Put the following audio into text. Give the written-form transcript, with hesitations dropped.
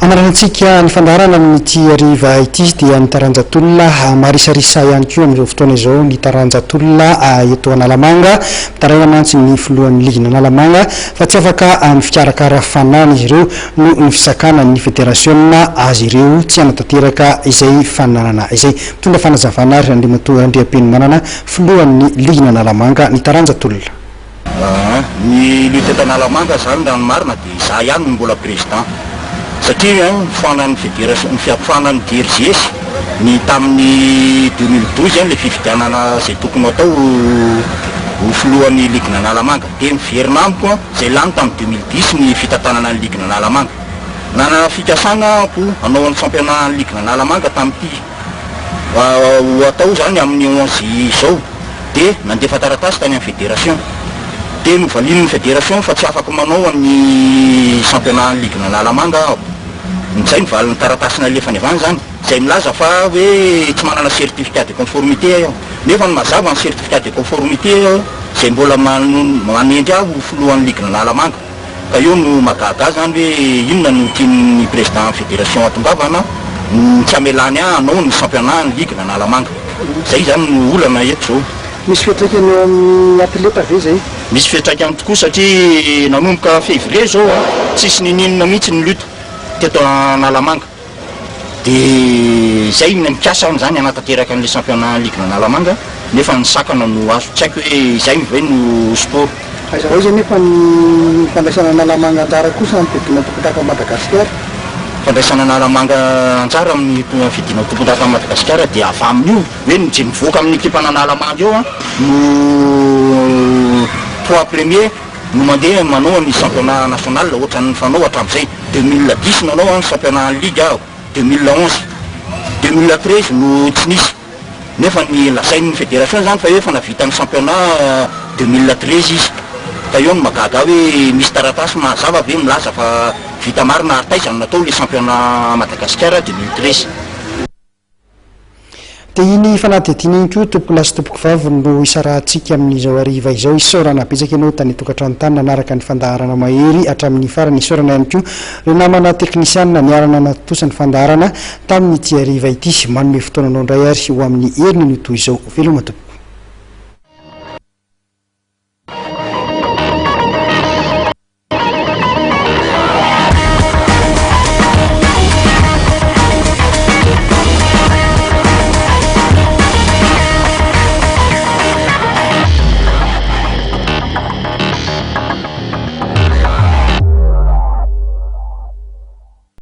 Anarantsika ny fandarana amin'ity ariva ity dia ny taranjatolona marisarisa ihany koa amin'izao fotoana izao ny taranjatolona eto Analamanga mitaraina mantsy ny filohan'ny ligina Analamanga fa tsy afaka amin'ny fikarakara fanana izy ireo no ny fisakana ny federasiona azy ireo tsy anatanteraka izay fananana izay mitondra fanazavana ary Andriamatoa manana filohan'ny ligina Analamanga ny taranjatolona. Ny lutte Analamanga zany raha ny marina dia za ihany mbola président satria fanan'ny fédération ny fiafanan'ny DRGS ny tamin'ny 2012 le fifidianana izay tokony atao ho filohan'ny ligina Analamanga dia miverina amiko izay lany tamin'ny 2010 ny fitantanana ny ligina Analamanga nanana fikasana ko hanao ny championnat ny ligina Analamanga tamin'ity ho atao zany amin'ny 11 izao dia nandefa taratasy tany amin'ny fédération dia novalin'ny fédération fa tsy afaka manao ny championnat ny ligina Analamanga izay nivaliny taratasina alefany avany zany izay milaza fa hoe tsy manana certificat de conformité aho nefa ny mazava ny certificat de conformité izay mbola manendry aho filohan'ny ligina Analamanga ka io no mahagaga zany hoe inona no tian'ny président fédération Atombavana tsy amelany hanao ny championnat ny ligina Analamanga izay zany no olana eto zao. Misy fiatraikany eo amin'ny atleta ve zay? Misy fiatraikany tokoa satria nanomboka février zao tsisy nininona mihitsy ny lutte teto Analamanga dia izay mikasa zany anatanteraka an'ilay championnat ligina Analamanga nefa ny sakana no azo tsy haiko hoe izay ve no sport. Aizao izy nefa ny fandraisana Analamanga anjara kosa ny fidina tompon-daka Madagasikara. Fandraisana Analamanga anjara amin'ny fidina tompon-daka Madagasikara dia afa amin'io hoe nje mivoaka amin'ny équipe Analamanga eo no 3 premier no mandeha manao ny championnat national ohatra ny fanao hatramin'izay 2010 nanao ny championnat ligue 2011 2013 no tsy nisy nefa ny lasain'ny fédération zany fa efa navita ny championnat 2013 izy ka eo no magaga hoe misy taratasy mazava ve milaza fa vita marina artaizany natao le championnat Madagasikara 2013. Dia iny fanadihadiana iny koa tompoko lasy tompoko vavy no isarahantsika amin'izao ariva izao isaorana betsaka ianao tany tokantrano tany nanaraka ny fandaharana mahery hatramin'ny farany isaorana ihany koa ireo namana teknisianina niarana natosany fandaharana tamin'ity ariva ity manome fotoananao indray ary ho amin'ny herin'ny toy izao veloma tompoko.